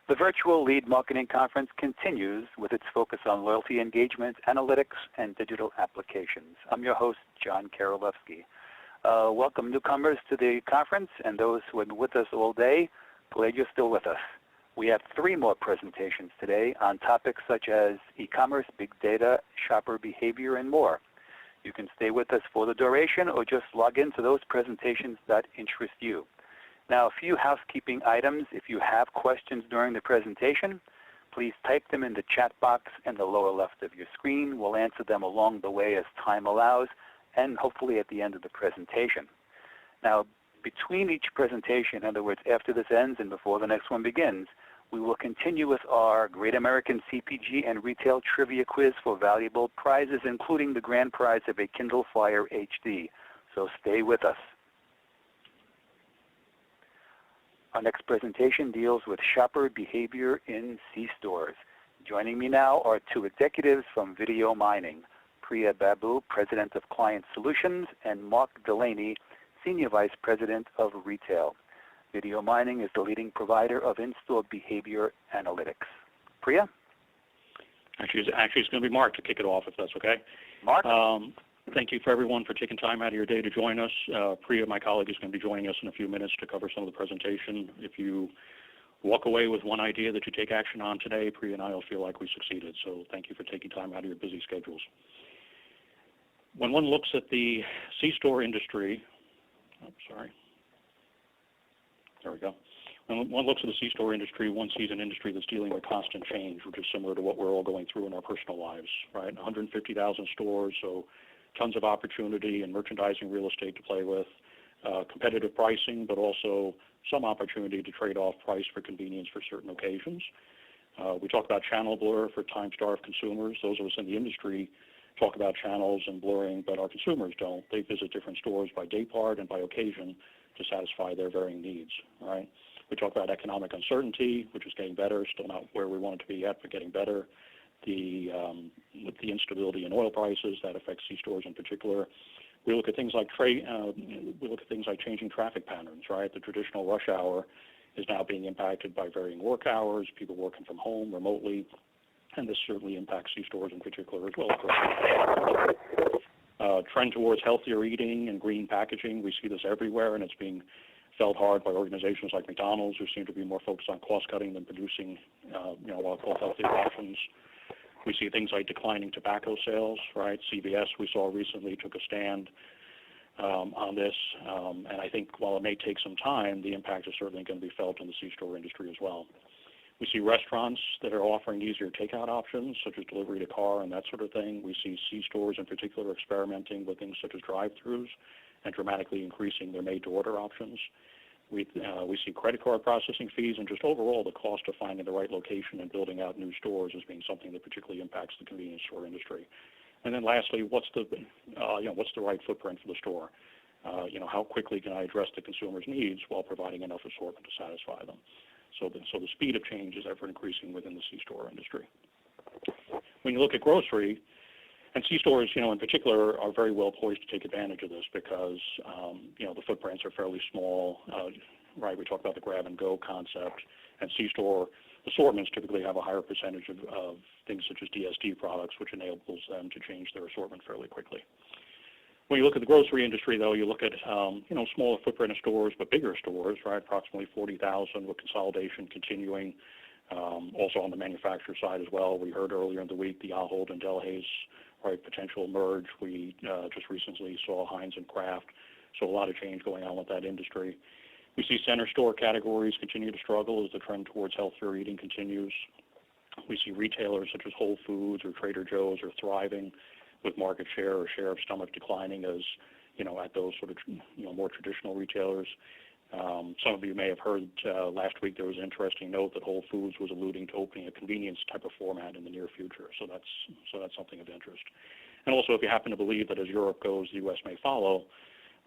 The virtual Lead Marketing Conference continues with its focus on loyalty engagement, analytics, and digital applications. I'm your host, John Karolewski. Welcome newcomers to the conference and those who have been with us all day. Glad you're still with us. We have 3 more presentations today on topics such as e-commerce, big data, shopper behavior, and more. You can stay with us for the duration or just log into those presentations that interest you. Now, a few housekeeping items. If you have questions during the presentation, please type them in the chat box in the lower left of your screen. We'll answer them along the way as time allows, and hopefully at the end of the presentation. Now, between each presentation, in other words, after this ends and before the next one begins, we will continue with our Great American CPG and Retail Trivia Quiz for valuable prizes, including the grand prize of a Kindle Fire HD. So stay with us. Our next presentation deals with shopper behavior in C-stores. Joining me now are 2 executives from VideoMining, Priya Baboo, President of Client Solutions, and Mark Delaney, Senior Vice President of Retail. VideoMining is the leading provider of in-store behavior analytics. Priya? Actually, it's going to be Mark to kick it off, if that's okay. Mark? Thank you for everyone for taking time out of your day to join us. Priya, my colleague, is going to be joining us in a few minutes to cover some of the presentation. If you walk away with one idea that you take action on today, Priya and I will feel like we succeeded. So thank you for taking time out of your busy schedules. When one looks at the C-store industry, there we go. When one looks at the C-store industry, one sees an industry that's dealing with constant change, which is similar to what we're all going through in our personal lives, right? 150,000 stores, so tons of opportunity and merchandising real estate to play with, competitive pricing, but also some opportunity to trade off price for convenience for certain occasions. We talk about channel blur for time-starved consumers. Those of us in the industry talk about channels and blurring, but our consumers don't. They visit different stores by day part and by occasion to satisfy their varying needs, right? We talk about economic uncertainty, which is getting better, still not where we want it to be yet, but getting better. With the instability in oil prices, that affects C-stores in particular. We look at things like changing traffic patterns, right? The traditional rush hour is now being impacted by varying work hours, people working from home remotely, and this certainly impacts C-stores in particular as well. Trend towards healthier eating and green packaging, we see this everywhere, and it's being felt hard by organizations like McDonald's, who seem to be more focused on cost cutting than producing, what I'll call healthier options. We see things like declining tobacco sales, right? CVS, we saw recently, took a stand on this, and I think while it may take some time, the impact is certainly going to be felt in the C-store industry as well. We see restaurants that are offering easier takeout options, such as delivery to car and that sort of thing. We see C-stores in particular experimenting with things such as drive-thrus and dramatically increasing their made-to-order options. We see credit card processing fees, and just overall the cost of finding the right location and building out new stores as being something that particularly impacts the convenience store industry. And then lastly, what's the right footprint for the store? How quickly can I address the consumer's needs while providing enough assortment to satisfy them? So the speed of change is ever increasing within the C-store industry. When you look at grocery, and C-stores, in particular, are very well poised to take advantage of this because, the footprints are fairly small, right? We talk about the grab-and-go concept, and C-store assortments typically have a higher percentage of things such as DSD products, which enables them to change their assortment fairly quickly. When you look at the grocery industry, though, you look at, smaller footprint of stores, but bigger stores, right? Approximately 40,000 with consolidation continuing. Also on the manufacturer side as well, we heard earlier in the week the Ahold and Delhaize, right, potential merge. We just recently saw Heinz and Kraft, so a lot of change going on with that industry. We see center store categories continue to struggle as the trend towards healthier eating continues. We see retailers such as Whole Foods or Trader Joe's are thriving with market share or share of stomach declining as, at those sort of, more traditional retailers. Some of you may have heard last week there was an interesting note that Whole Foods was alluding to opening a convenience type of format in the near future. So that's something of interest. And also, if you happen to believe that as Europe goes, the U.S. may follow,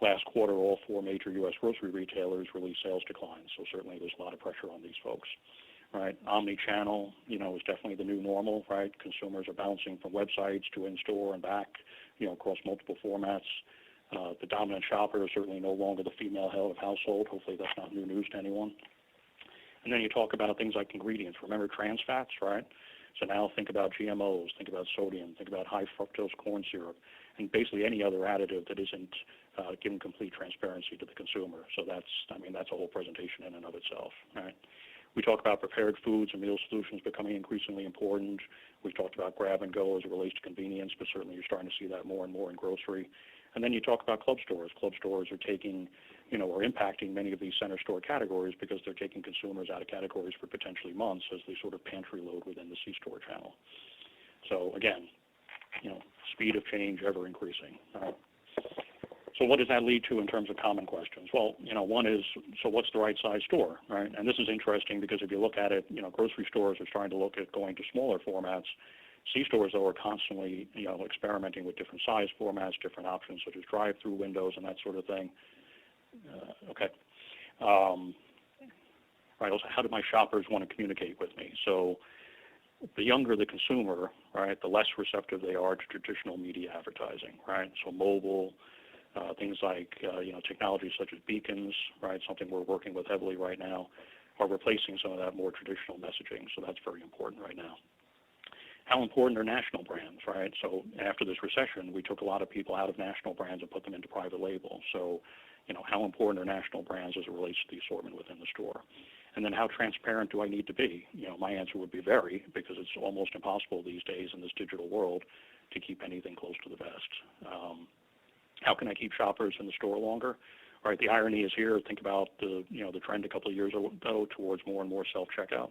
last quarter all 4 major U.S. grocery retailers released sales declines. So certainly there's a lot of pressure on these folks. Right, omni-channel, is definitely the new normal. Right, consumers are bouncing from websites to in-store and back, across multiple formats. The dominant shopper is certainly no longer the female head of household. Hopefully that's not new news to anyone. And then you talk about things like ingredients. Remember trans fats, right? So now think about GMOs, think about sodium, think about high fructose corn syrup, and basically any other additive that isn't giving complete transparency to the consumer. So that's a whole presentation in and of itself, right? We talk about prepared foods and meal solutions becoming increasingly important. We talked about grab and go as it relates to convenience, but certainly you're starting to see that more and more in grocery. And then you talk about club stores. Club stores are taking, or impacting many of these center store categories because they're taking consumers out of categories for potentially months as they sort of pantry load within the C-store channel. So again, speed of change ever increasing. So what does that lead to in terms of common questions? Well, one is, so what's the right size store, right? And this is interesting because if you look at it, grocery stores are starting to look at going to smaller formats. C-stores, though, are constantly, experimenting with different size formats, different options such as drive-through windows and that sort of thing. Right, also, how do my shoppers want to communicate with me? So the younger the consumer, right, the less receptive they are to traditional media advertising, right? So mobile, things like, technology such as beacons, right, something we're working with heavily right now, are replacing some of that more traditional messaging. So that's very important right now. How important are national brands, right? So after this recession, we took a lot of people out of national brands and put them into private label. So, how important are national brands as it relates to the assortment within the store? And then how transparent do I need to be? My answer would be very, because it's almost impossible these days in this digital world to keep anything close to the vest. How can I keep shoppers in the store longer? All right, the irony is here. Think about the trend a couple of years ago towards more and more self-checkout.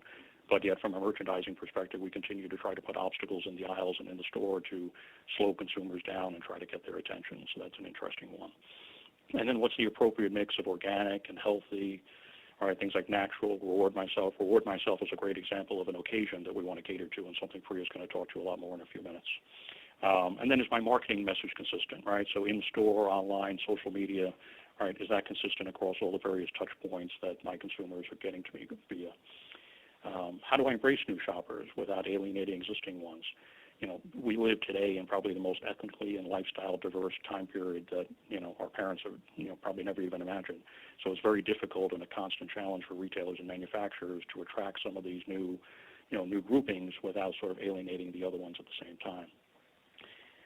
But yet, from a merchandising perspective, we continue to try to put obstacles in the aisles and in the store to slow consumers down and try to get their attention. So that's an interesting one. And then what's the appropriate mix of organic and healthy? All right, things like natural, reward myself. Reward myself is a great example of an occasion that we want to cater to, and something Priya is going to talk to a lot more in a few minutes. And then is my marketing message consistent, right? So in-store, online, social media, all right, is that consistent across all the various touch points that my consumers are getting to me via? How do I embrace new shoppers without alienating existing ones? We live today in probably the most ethnically and lifestyle diverse time period that, our parents have, probably never even imagined. So it's very difficult and a constant challenge for retailers and manufacturers to attract some of these new groupings without sort of alienating the other ones at the same time.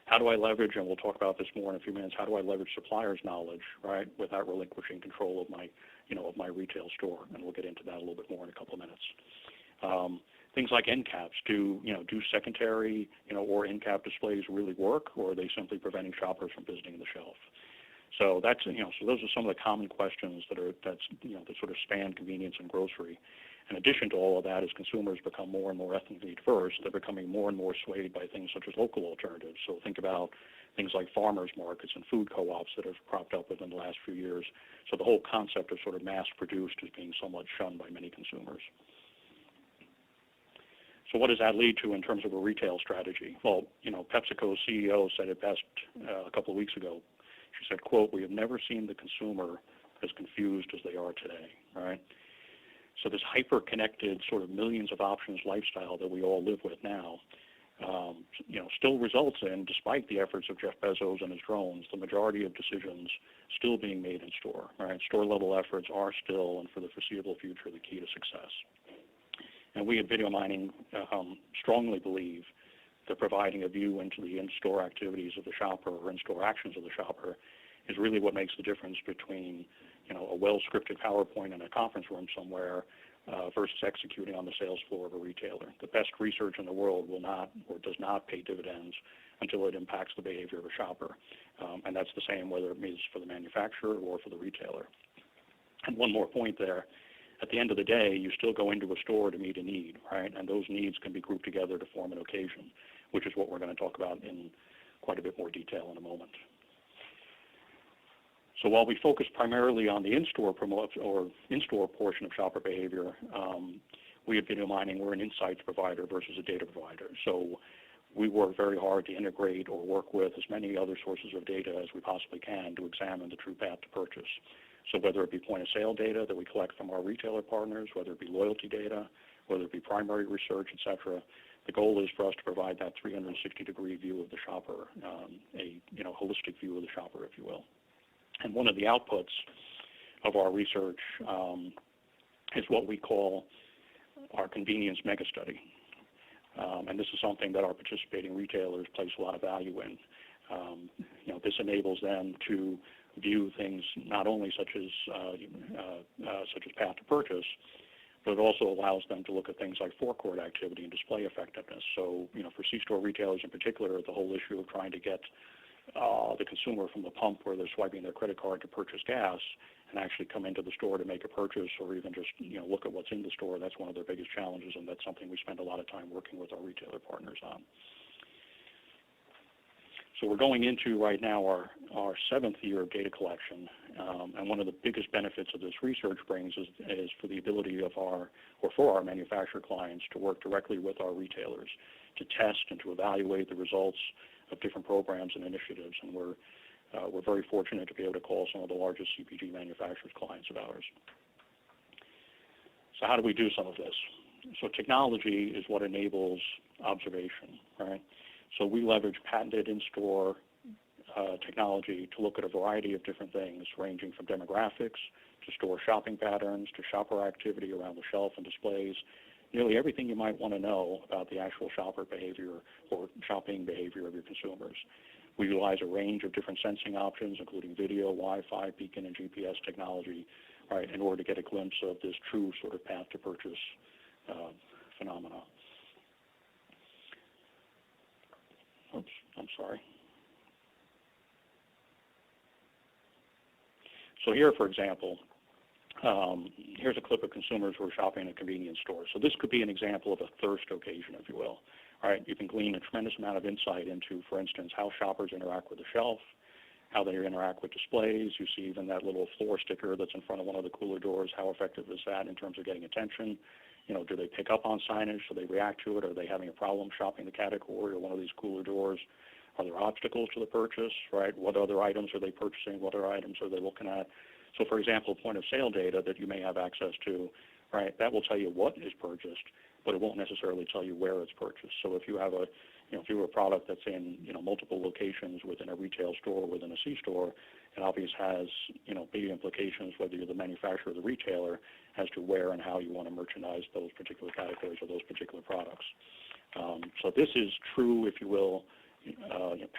How do I leverage, and we'll talk about this more in a few minutes, how do I leverage suppliers' knowledge, right, without relinquishing control of my, of my retail store? And we'll get into that a little bit more in a couple of minutes. Things like end caps, do secondary, or end cap displays really work, or are they simply preventing shoppers from visiting the shelf? So that's, so those are some of the common questions that sort of span convenience and grocery. In addition to all of that, as consumers become more and more ethnically diverse, they're becoming more and more swayed by things such as local alternatives. So think about things like farmers markets and food co-ops that have cropped up within the last few years. So the whole concept of sort of mass-produced is being somewhat shunned by many consumers. So what does that lead to in terms of a retail strategy? Well, PepsiCo's CEO said it best a couple of weeks ago. She said, quote, "We have never seen the consumer as confused as they are today," right? So this hyper-connected sort of millions of options lifestyle that we all live with now, still results in, despite the efforts of Jeff Bezos and his drones, the majority of decisions still being made in store, right? Store-level efforts are still, and for the foreseeable future, the key to success. And we at VideoMining strongly believe that providing a view into the in-store activities of the shopper or in-store actions of the shopper is really what makes the difference between, a well-scripted PowerPoint in a conference room somewhere versus executing on the sales floor of a retailer. The best research in the world will not or does not pay dividends until it impacts the behavior of a shopper. And that's the same whether it means for the manufacturer or for the retailer. And one more point there. At the end of the day, you still go into a store to meet a need, right? And those needs can be grouped together to form an occasion, which is what we're going to talk about in quite a bit more detail in a moment. So while we focus primarily on the in-store portion of shopper behavior, we at VideoMining, we're an insights provider versus a data provider. So we work very hard to integrate or work with as many other sources of data as we possibly can to examine the true path to purchase. So whether it be point-of-sale data that we collect from our retailer partners, whether it be loyalty data, whether it be primary research, et cetera, the goal is for us to provide that 360-degree view of the shopper, a holistic view of the shopper, if you will. And one of the outputs of our research is what we call our convenience mega study. And this is something that our participating retailers place a lot of value in. This enables them to view things not only such as path to purchase, but it also allows them to look at things like forecourt activity and display effectiveness. So, for C-store retailers in particular, the whole issue of trying to get the consumer from the pump where they're swiping their credit card to purchase gas and actually come into the store to make a purchase, or even just look at what's in the store, that's one of their biggest challenges, and that's something we spend a lot of time working with our retailer partners on. So we're going into right now our 7th year of data collection, and one of the biggest benefits of this research brings is for the ability of for our manufacturer clients to work directly with our retailers to test and to evaluate the results of different programs and initiatives, and we're very fortunate to be able to call some of the largest CPG manufacturers clients of ours. So how do we do some of this? So technology is what enables observation, right? So we leverage patented in-store technology to look at a variety of different things, ranging from demographics to store shopping patterns to shopper activity around the shelf and displays, nearly everything you might want to know about the actual shopper behavior or shopping behavior of your consumers. We utilize a range of different sensing options, including video, Wi-Fi, beacon, and GPS technology, right, in order to get a glimpse of this true sort of path to purchase phenomena. Oops, I'm sorry. So here, for example, here's a clip of consumers who are shopping in a convenience store. So this could be an example of a thirst occasion, if you will. All right, you can glean a tremendous amount of insight into, for instance, how shoppers interact with the shelf, how they interact with displays. You see even that little floor sticker that's in front of one of the cooler doors. How effective is that in terms of getting attention? Do they pick up on signage? Do they react to it? Are they having a problem shopping the category or one of these cooler doors? Are there obstacles to the purchase, right? What other items are they purchasing? What other items are they looking at? So, for example, point of sale data that you may have access to, right, that will tell you what is purchased, but it won't necessarily tell you where it's purchased. So if you have a product that's in, multiple locations within a retail store, within a C-store, it obviously has, big implications, whether you're the manufacturer or the retailer, as to where and how you want to merchandise those particular categories or those particular products. So this is true, if you will,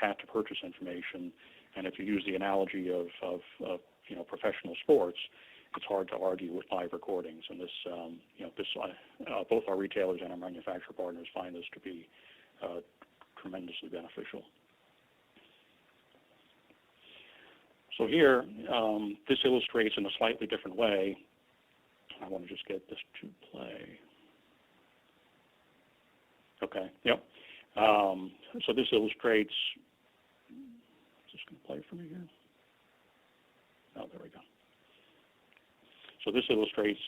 path to purchase information. And if you use the analogy of professional sports, it's hard to argue with live recordings. And this, both our retailers and our manufacturer partners find this to be tremendously beneficial. So here, this illustrates in a slightly different way. I want to just get this to play. Okay, yep. So this illustrates, is this going to play for me here? Oh, there we go. So this illustrates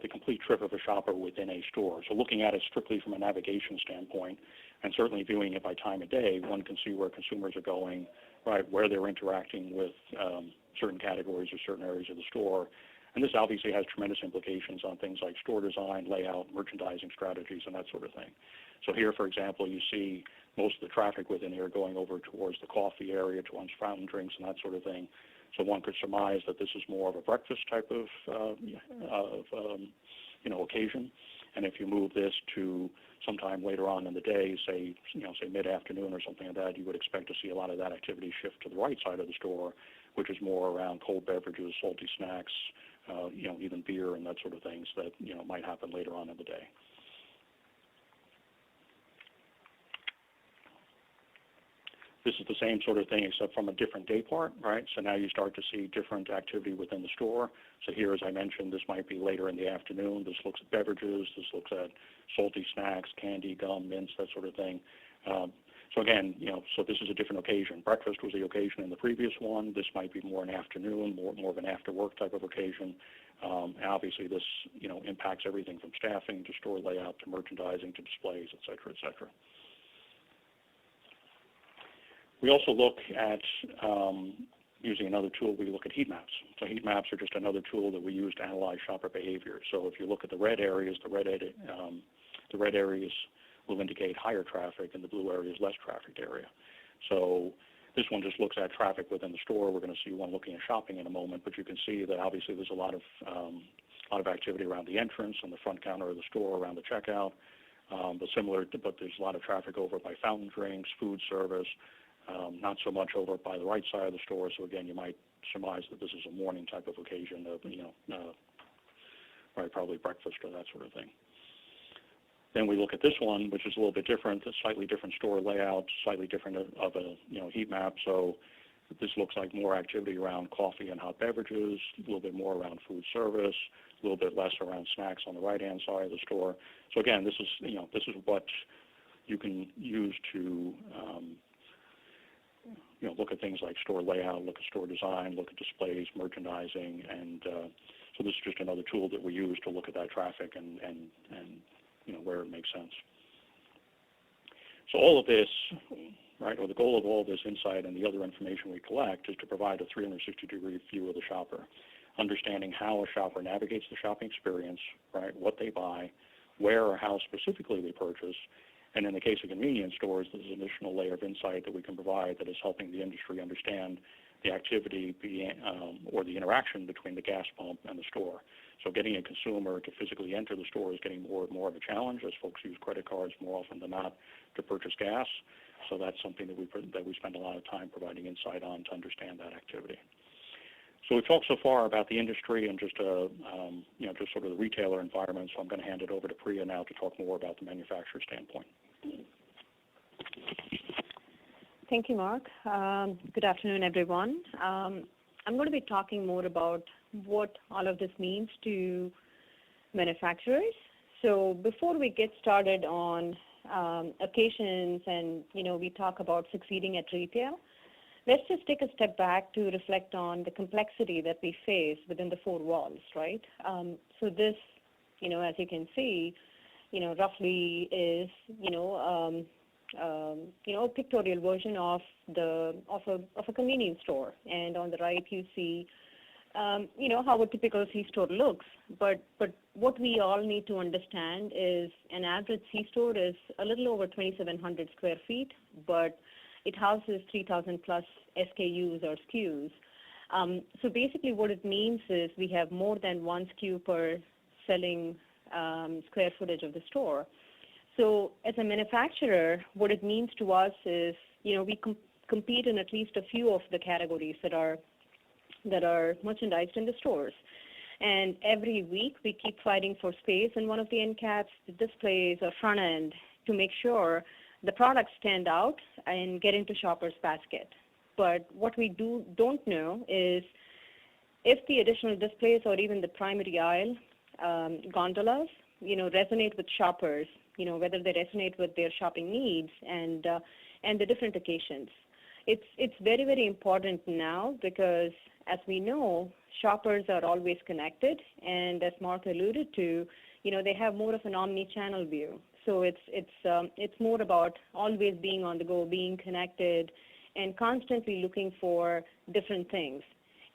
the complete trip of a shopper within a store. So looking at it strictly from a navigation standpoint, and certainly viewing it by time of day, one can see where consumers are going, right, where they're interacting with certain categories or certain areas of the store. And this obviously has tremendous implications on things like store design, layout, merchandising strategies, and that sort of thing. So here, for example, you see most of the traffic within here going over towards the coffee area, towards fountain drinks and that sort of thing. So one could surmise that this is more of a breakfast type of occasion. And if you move this to sometime later on in the day, say mid-afternoon or something like that, you would expect to see a lot of that activity shift to the right side of the store, which is more around cold beverages, salty snacks, even beer and that sort of things that might happen later on in the day. This is the same sort of thing except from a different day part, right? So now you start to see different activity within the store. So here, as I mentioned, this might be later in the afternoon. This looks at beverages. This looks at salty snacks, candy, gum, mints, that sort of thing. So again, so this is a different occasion. Breakfast was the occasion in the previous one. This might be more an afternoon, more of an after-work type of occasion. And obviously this, impacts everything from staffing to store layout to merchandising to displays, et cetera, et cetera. We also look at, using another tool, we look at heat maps. So heat maps are just another tool that we use to analyze shopper behavior. So if you look at the red areas, the red areas will indicate higher traffic, and the blue areas less trafficked area. So this one just looks at traffic within the store. We're going to see one looking at shopping in a moment, but you can see that obviously there's a lot of a lot of activity around the entrance and the front counter of the store, around the checkout. But there's a lot of traffic over by fountain drinks, food service, not so much over by the right side of the store. So again, you might surmise that this is a morning type of occasion, probably breakfast or that sort of thing. Then we look at this one, which is a little bit different, a slightly different store layout, slightly different of a heat map. So this looks like more activity around coffee and hot beverages, a little bit more around food service, a little bit less around snacks on the right-hand side of the store. So again, this is what you can use to look at things like store layout, look at store design, look at displays, merchandising, and so this is just another tool that we use to look at that traffic and where it makes sense. So all of this, right, or the goal of all this insight and the other information we collect is to provide a 360-degree view of the shopper, understanding how a shopper navigates the shopping experience, right, what they buy, where or how specifically they purchase, and in the case of convenience stores, there's an additional layer of insight that we can provide that is helping the industry understand the activity or the interaction between the gas pump and the store. So getting a consumer to physically enter the store is getting more and more of a challenge as folks use credit cards more often than not to purchase gas. So that's something that we spend a lot of time providing insight on to understand that activity. So we've talked so far about the industry and just just sort of the retailer environment. So I'm going to hand it over to Priya now to talk more about the manufacturer standpoint. Thank you, Mark. Good afternoon, everyone. I'm going to be talking more about what all of this means to manufacturers. So before we get started on occasions and, we talk about succeeding at retail, let's just take a step back to reflect on the complexity that we face within the four walls, right? So this, as you can see, roughly is, a pictorial version of a convenience store. And on the right, you see, how a typical C-store looks. But what we all need to understand is an average C-store is a little over 2,700 square feet, but it houses 3,000 plus SKUs or SKUs. So basically what it means is we have more than one SKU per selling square footage of the store. So as a manufacturer, what it means to us is, we compete in at least a few of the categories that are merchandised in the stores. And every week we keep fighting for space in one of the end caps, the displays, or front end to make sure the products stand out and get into shoppers' basket. But what we don't know is if the additional displays or even the primary aisle gondolas, resonate with shoppers, whether they resonate with their shopping needs and the different occasions. It's very, very important now because, as we know, shoppers are always connected, and as Mark alluded to, they have more of an omni-channel view. So it's more about always being on the go, being connected, and constantly looking for different things.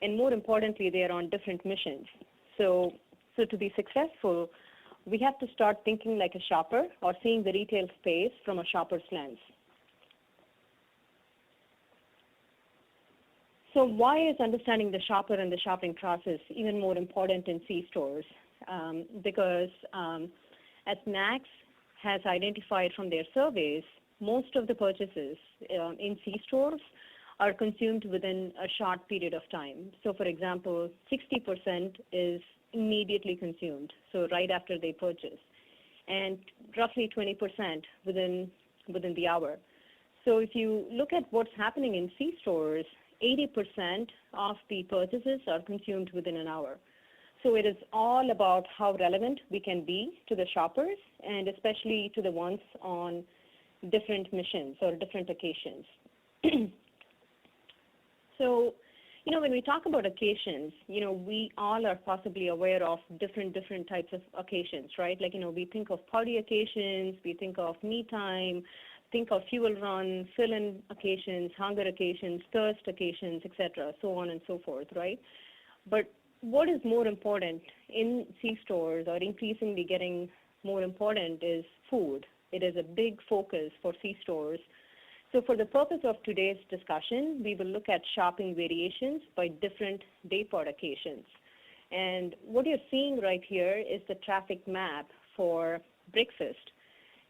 And more importantly, they are on different missions. So to be successful, we have to start thinking like a shopper or seeing the retail space from a shopper's lens. So why is understanding the shopper and the shopping process even more important in C-stores? Because as NACS has identified from their surveys, most of the purchases in C-stores are consumed within a short period of time. So for example, 60% is immediately consumed, so right after they purchase, and roughly 20% within the hour. So if you look at what's happening in C-stores, 80% of the purchases are consumed within an hour. So it is all about how relevant we can be to the shoppers, and especially to the ones on different missions or different occasions. So, when we talk about occasions, we all are possibly aware of different types of occasions, right? Like, we think of party occasions, we think of me time, think of fuel run, fill-in occasions, hunger occasions, thirst occasions, etc., so on and so forth, right? But what is more important in C-stores, or increasingly getting more important, is food. It is a big focus for C-stores. So for the purpose of today's discussion, we will look at shopping variations by different day-part occasions. And what you're seeing right here is the traffic map for breakfast.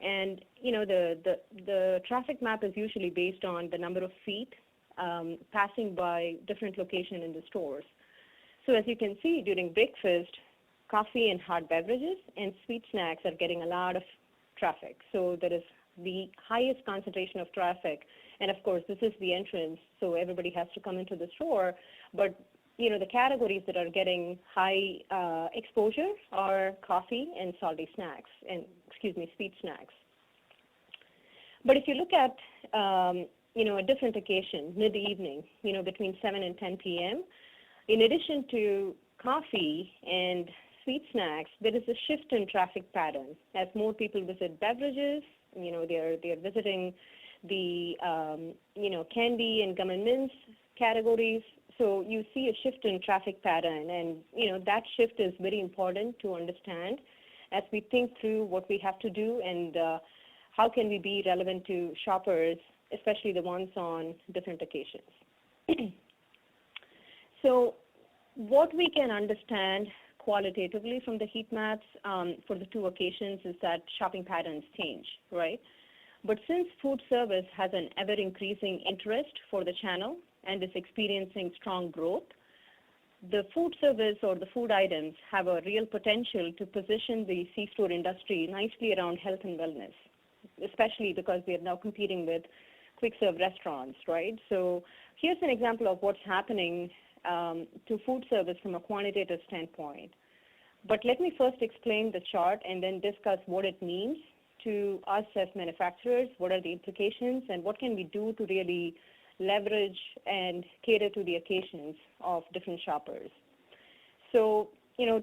And, the traffic map is usually based on the number of feet passing by different locations in the stores. So as you can see, during breakfast, coffee and hot beverages and sweet snacks are getting a lot of traffic. So there is the highest concentration of traffic. And of course, this is the entrance, so everybody has to come into the store. But, the categories that are getting high exposure are coffee and salty snacks, and, sweet snacks. But if you look at, a different occasion, mid-evening, between 7 and 10 p.m., in addition to coffee and sweet snacks, there is a shift in traffic pattern. As more people visit beverages, they're visiting the, candy and gum and mints categories. So you see a shift in traffic pattern, and, that shift is very important to understand as we think through what we have to do and how can we be relevant to shoppers, especially the ones on different occasions. So what we can understand qualitatively from the heat maps for the two occasions is that shopping patterns change, right? But since food service has an ever-increasing interest for the channel and is experiencing strong growth, the food service or the food items have a real potential to position the C-store industry nicely around health and wellness, especially because we are now competing with quick-serve restaurants, right? So here's an example of what's happening to food service from a quantitative standpoint. But let me first explain the chart and then discuss what it means to us as manufacturers, what are the implications, and what can we do to really leverage and cater to the occasions of different shoppers. So,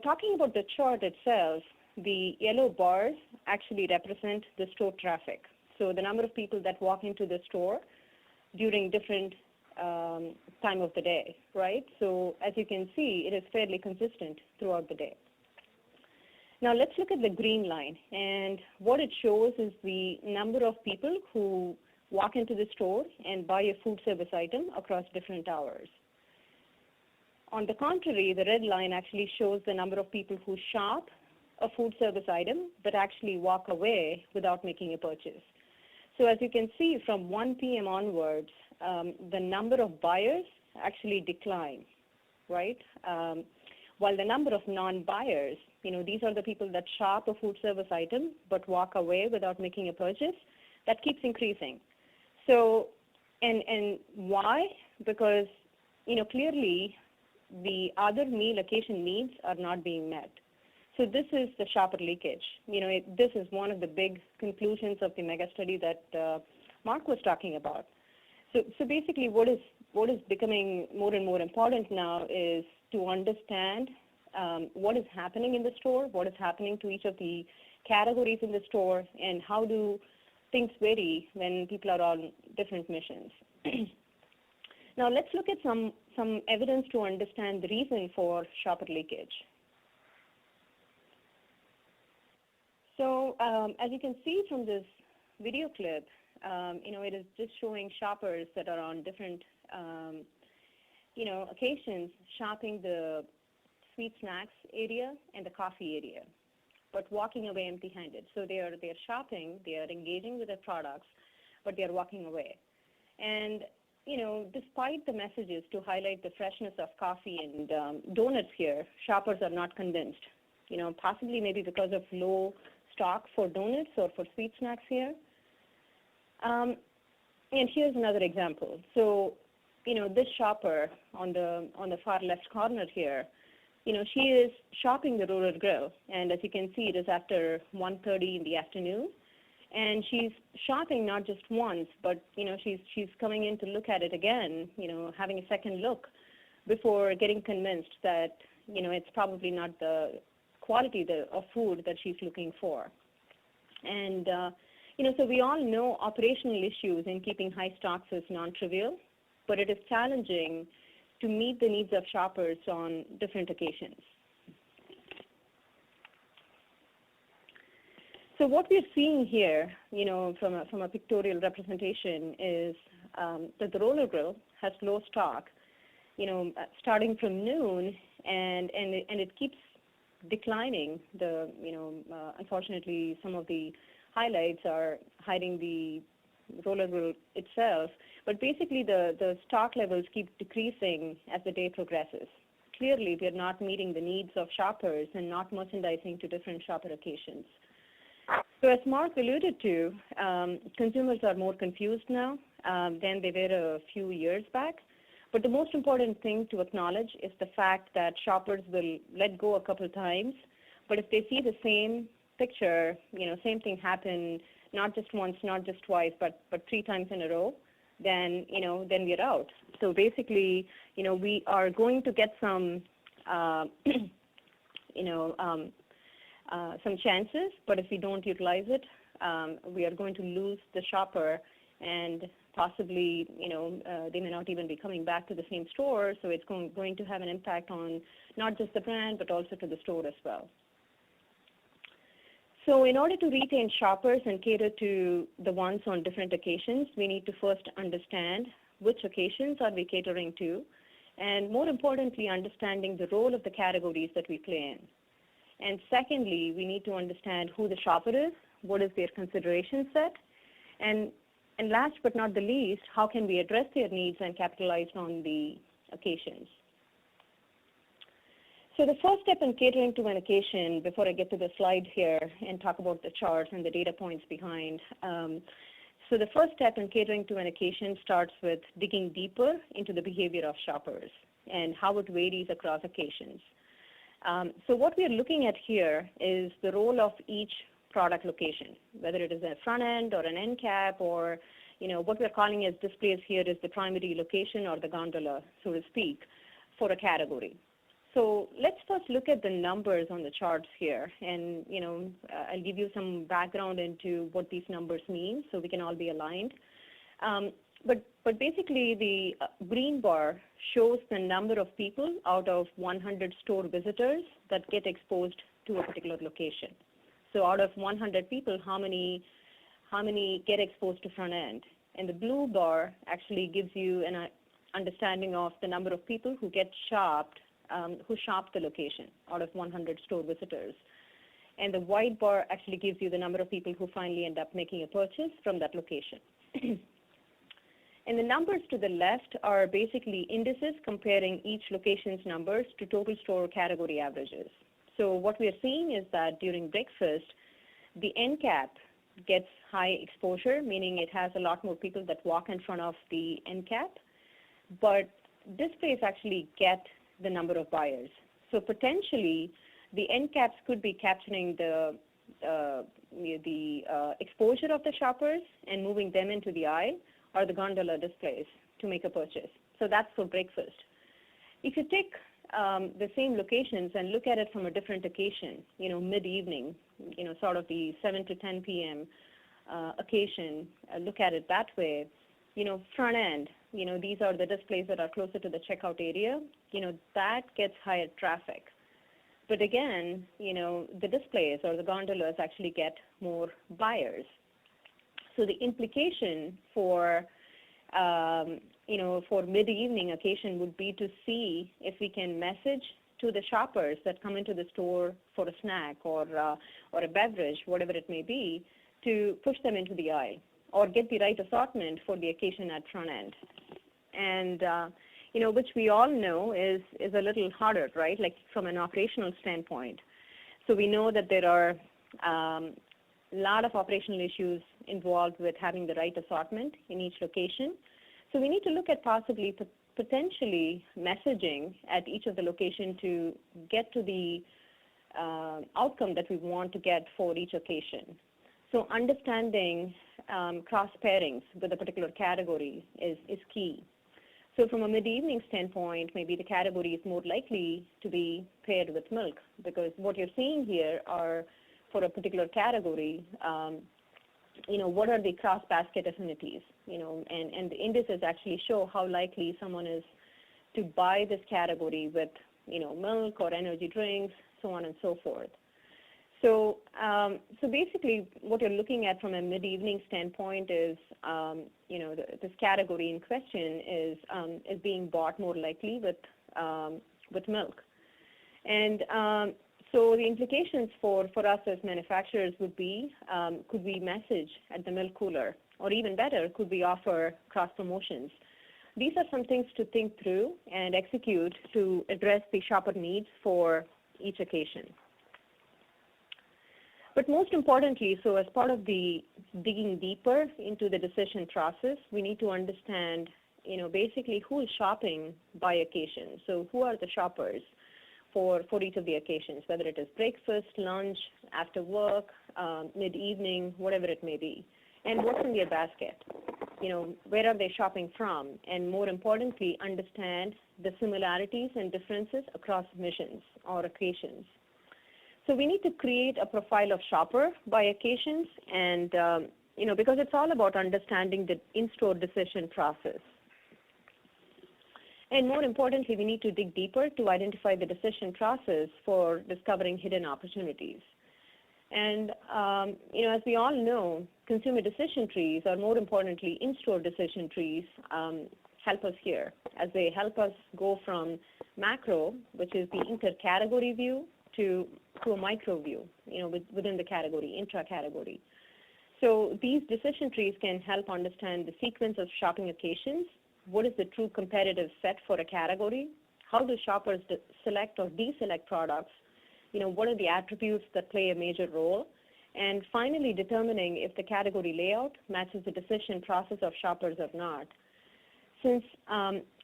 talking about the chart itself, the yellow bars actually represent the store traffic. So the number of people that walk into the store during different time of the day, right? So as you can see, it is fairly consistent throughout the day. Now let's look at the green line, and what it shows is the number of people who walk into the store and buy a food service item across different hours. On the contrary, the red line actually shows the number of people who shop a food service item but actually walk away without making a purchase. So as you can see, from 1 p.m. onwards, the number of buyers actually decline, right? While the number of non-buyers, these are the people that shop a food service item but walk away without making a purchase, that keeps increasing. So, and why? Because, clearly the other meal occasion needs are not being met. So this is the shopper leakage. This is one of the big conclusions of the mega study that Mark was talking about. So basically what is becoming more and more important now is to understand what is happening in the store, what is happening to each of the categories in the store, and how do things vary when people are on different missions. Now let's look at some evidence to understand the reason for shopper leakage. So as you can see from this video clip, it is just showing shoppers that are on different, occasions shopping the sweet snacks area and the coffee area, but walking away empty-handed. So they're shopping, they are engaging with the products, but they're walking away. And despite the messages to highlight the freshness of coffee and donuts here, shoppers are not convinced. Possibly maybe because of low stock for donuts or for sweet snacks here. And here's another example. So, this shopper on the far left corner here, she is shopping the Roller Grill, and as you can see, it is after 1:30 in the afternoon, and she's shopping not just once, but she's coming in to look at it again, having a second look before getting convinced that it's probably not the quality of food that she's looking for. And so we all know operational issues in keeping high stocks is non-trivial, but it is challenging to meet the needs of shoppers on different occasions. So what we're seeing here, from a pictorial representation is that the Roller Grill has low stock, starting from noon, and it keeps declining. Unfortunately, some of the highlights are hiding the roller wheel itself, but basically the stock levels keep decreasing as the day progresses. Clearly, we are not meeting the needs of shoppers and not merchandising to different shopper occasions. So as Mark alluded to, consumers are more confused now than they were a few years back. But the most important thing to acknowledge is the fact that shoppers will let go a couple times, but if they see the same picture, same thing happen, not just once, not just twice, but 3 times in a row, then we're out. So basically, we are going to get some, some chances, but if we don't utilize it, we are going to lose the shopper, and possibly, they may not even be coming back to the same store, so it's going to have an impact on not just the brand, but also to the store as well. So in order to retain shoppers and cater to the ones on different occasions, we need to first understand which occasions are we catering to, and more importantly, understanding the role of the categories that we play in. And secondly, we need to understand who the shopper is, what is their consideration set, and last but not the least, how can we address their needs and capitalize on the occasions. So the first step in catering to an occasion, before I get to the slide here and talk about the charts and the data points behind, so the first step in catering to an occasion starts with digging deeper into the behavior of shoppers and how it varies across occasions. So what we are looking at here is the role of each product location, whether it is a front end or an end cap, or what we're calling as displays here is the primary location or the gondola, so to speak, for a category. So let's first look at the numbers on the charts here, and I'll give you some background into what these numbers mean so we can all be aligned. But basically the green bar shows the number of people out of 100 store visitors that get exposed to a particular location. So out of 100 people, how many get exposed to front end? And the blue bar actually gives you an understanding of the number of people who get shopped, who shop the location out of 100 store visitors. And the white bar actually gives you the number of people who finally end up making a purchase from that location. And the numbers to the left are basically indices comparing each location's numbers to total store category averages. So what we are seeing is that during breakfast, the end cap gets high exposure, meaning it has a lot more people that walk in front of the end cap, but displays actually get the number of buyers. So potentially, the end caps could be capturing the exposure of the shoppers and moving them into the aisle, or the gondola displays to make a purchase. So that's for breakfast. If you take the same locations and look at it from a different occasion, mid-evening, sort of the 7 to 10 p.m. Occasion, look at it that way, front end, these are the displays that are closer to the checkout area, that gets higher traffic. But again, the displays or the gondolas actually get more buyers. So the implication for mid-evening occasion would be to see if we can message to the shoppers that come into the store for a snack or a beverage, whatever it may be, to push them into the aisle or get the right assortment for the occasion at front end. And, which we all know is a little harder, right, like from an operational standpoint. So we know that there are a lot of operational issues involved with having the right assortment in each location. So we need to look at possibly potentially messaging at each of the location to get to the outcome that we want to get for each occasion. So understanding cross pairings with a particular category is key. So from a mid-evening standpoint, maybe the category is more likely to be paired with milk, because what you're seeing here are, for a particular category, what are the cross-basket affinities, and the indices actually show how likely someone is to buy this category with, milk or energy drinks, so on and so forth. So basically, what you're looking at from a mid-evening standpoint is, this category in question is being bought more likely with milk, and so the implications for us as manufacturers would be, could we message at the milk cooler, or even better, could we offer cross promotions? These are some things to think through and execute to address the shopper needs for each occasion. But most importantly, so as part of the digging deeper into the decision process, we need to understand, basically who is shopping by occasion. So who are the shoppers for each of the occasions, whether it is breakfast, lunch, after work, mid-evening, whatever it may be. And what's in their basket? Where are they shopping from? And more importantly, understand the similarities and differences across missions or occasions. So we need to create a profile of shopper by occasions, and because it's all about understanding the in-store decision process. And more importantly, we need to dig deeper to identify the decision process for discovering hidden opportunities. And as we all know, consumer decision trees, or more importantly, in-store decision trees, help us here, as they help us go from macro, which is the inter-category view, to a micro view, within the category, intra-category. So these decision trees can help understand the sequence of shopping occasions, what is the true competitive set for a category, how do shoppers select or deselect products, what are the attributes that play a major role, and finally determining if the category layout matches the decision process of shoppers or not. Since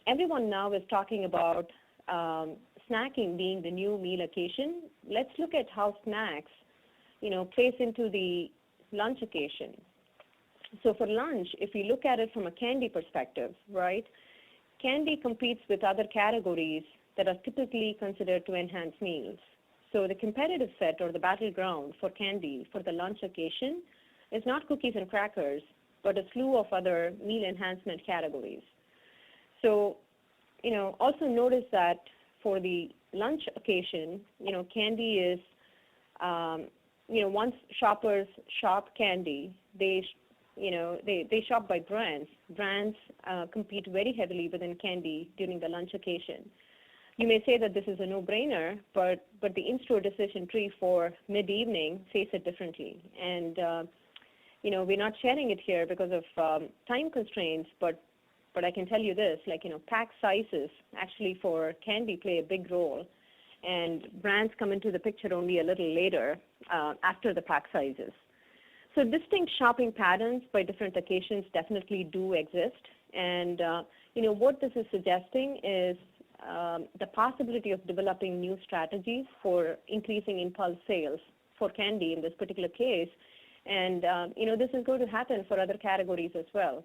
everyone now is talking about snacking being the new meal occasion, let's look at how snacks, plays into the lunch occasion. So for lunch, if we look at it from a candy perspective, right, candy competes with other categories that are typically considered to enhance meals. So the competitive set, or the battleground for candy for the lunch occasion, is not cookies and crackers, but a slew of other meal enhancement categories. So, also notice that for the lunch occasion, candy is, once shoppers shop candy, they shop by brands. Brands compete very heavily within candy during the lunch occasion. You may say that this is a no-brainer, but the in-store decision tree for mid-evening says it differently. And, we're not sharing it here because of time constraints, but I can tell you this, pack sizes actually for candy play a big role, and brands come into the picture only a little later after the pack sizes. So distinct shopping patterns by different occasions definitely do exist, and what this is suggesting is the possibility of developing new strategies for increasing impulse sales for candy in this particular case, and this is going to happen for other categories as well.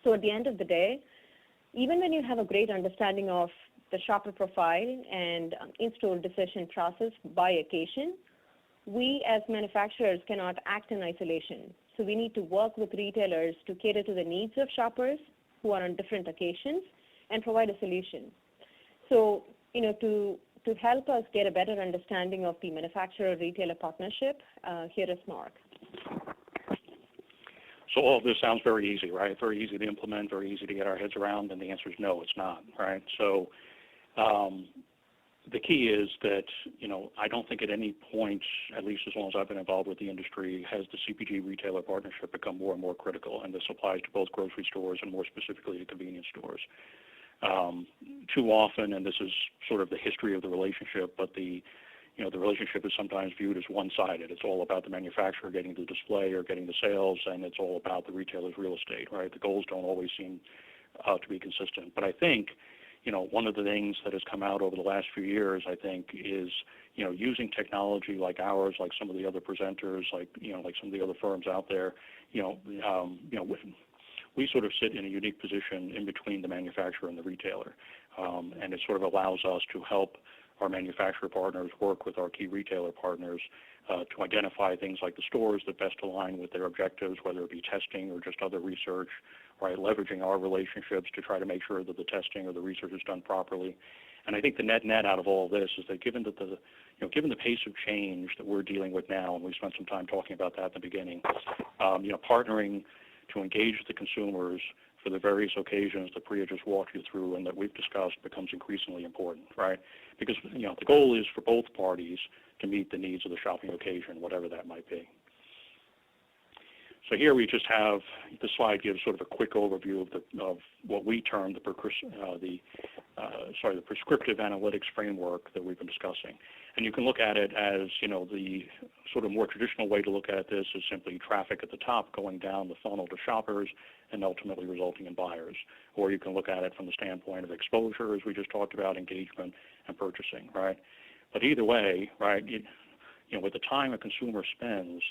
So at the end of the day, even when you have a great understanding of the shopper profile and in-store decision process by occasion, we as manufacturers cannot act in isolation. So we need to work with retailers to cater to the needs of shoppers who are on different occasions and provide a solution. So, to help us get a better understanding of the manufacturer-retailer partnership, here is Mark. So all of this sounds very easy, right? Very easy to implement, very easy to get our heads around, and the answer is no, it's not, right? So the key is that, I don't think at any point, at least as long as I've been involved with the industry, has the CPG retailer partnership become more and more critical, and this applies to both grocery stores and more specifically to convenience stores. Too often, and this is sort of the history of the relationship, but the relationship is sometimes viewed as one-sided. It's all about the manufacturer getting the display or getting the sales, and it's all about the retailer's real estate, right? The goals don't always seem to be consistent. But I think, one of the things that has come out over the last few years, I think, is, using technology like ours, like some of the other presenters, like some of the other firms out there, we sort of sit in a unique position in between the manufacturer and the retailer, and it sort of allows us to help our manufacturer partners work with our key retailer partners to identify things like the stores that best align with their objectives, whether it be testing or just other research, right? Leveraging our relationships to try to make sure that the testing or the research is done properly, And I think the net out of all this is that given the pace of change that we're dealing with now, and we spent some time talking about that at the beginning, partnering to engage the consumers for the various occasions that Priya just walked you through and that we've discussed becomes increasingly important, right? Because, the goal is for both parties to meet the needs of the shopping occasion, whatever that might be. So here we just have, the slide gives sort of a quick overview of what we term the prescriptive analytics framework that we've been discussing. And you can look at it as, the sort of more traditional way to look at this is simply traffic at the top going down the funnel to shoppers and ultimately resulting in buyers. Or you can look at it from the standpoint of exposure, as we just talked about, engagement and purchasing, right? But either way, right, with the time a consumer spends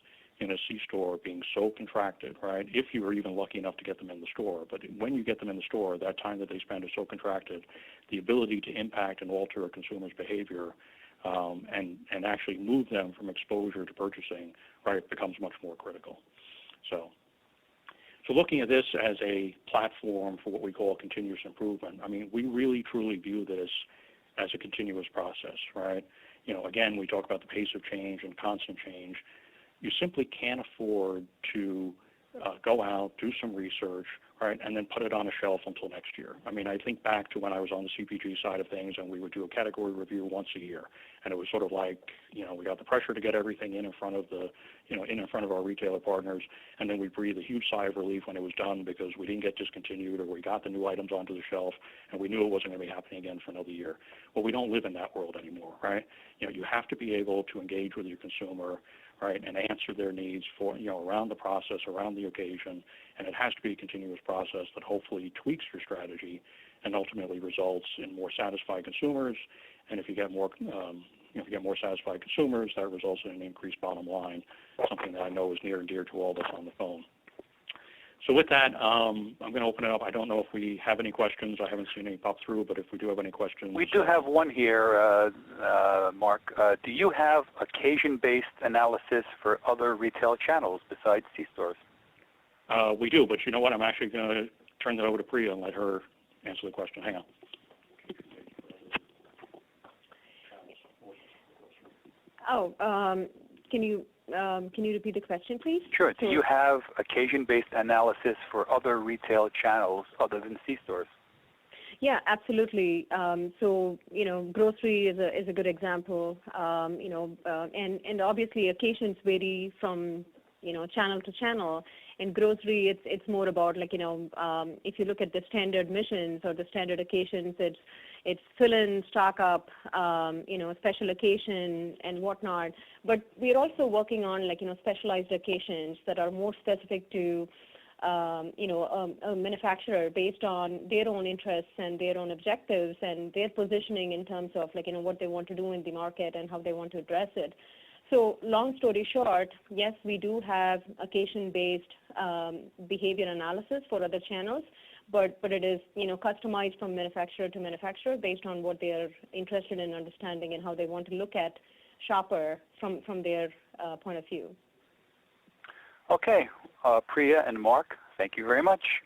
in a C-store being so contracted, right, if you were even lucky enough to get them in the store, but when you get them in the store, that time that they spend is so contracted, the ability to impact and alter a consumer's behavior and actually move them from exposure to purchasing, right, becomes much more critical. So looking at this as a platform for what we call continuous improvement, I mean, we really truly view this as a continuous process, right? Again, we talk about the pace of change and constant change. You simply can't afford to go out, do some research, right, and then put it on a shelf until next year. I mean, I think back to when I was on the CPG side of things, and we would do a category review once a year, and it was sort of like, we got the pressure to get everything in front of in front of our retailer partners, and then we breathed a huge sigh of relief when it was done because we didn't get discontinued or we got the new items onto the shelf, and we knew it wasn't going to be happening again for another year. Well, we don't live in that world anymore, right? You have to be able to engage with your consumer, right, and answer their needs for, around the process, around the occasion, and it has to be a continuous process that hopefully tweaks your strategy and ultimately results in more satisfied consumers. And if you get more, satisfied consumers, that results in an increased bottom line, something that I know is near and dear to all of us on the phone. So with that, I'm going to open it up. I don't know if we have any questions. I haven't seen any pop through, but if we do have any questions. We do have one here, Mark. Do you have occasion-based analysis for other retail channels besides C-stores? We do, but you know what? I'm actually going to turn that over to Priya and let her answer the question. Hang on. Can you repeat the question, please? Sure. Do you have occasion-based analysis for other retail channels other than C-stores? Yeah, absolutely. Grocery is a good example. And obviously occasions vary from channel to channel. In grocery, it's more about if you look at the standard missions or the standard occasions, it's fill in, stock up, special occasion and whatnot. But we're also working on specialized occasions that are more specific to a manufacturer based on their own interests and their own objectives and their positioning in terms of what they want to do in the market and how they want to address it. So long story short, yes, we do have occasion-based behavior analysis for other channels, but it is customized from manufacturer to manufacturer based on what they are interested in understanding and how they want to look at shopper from their point of view. Okay, Priya and Mark, thank you very much.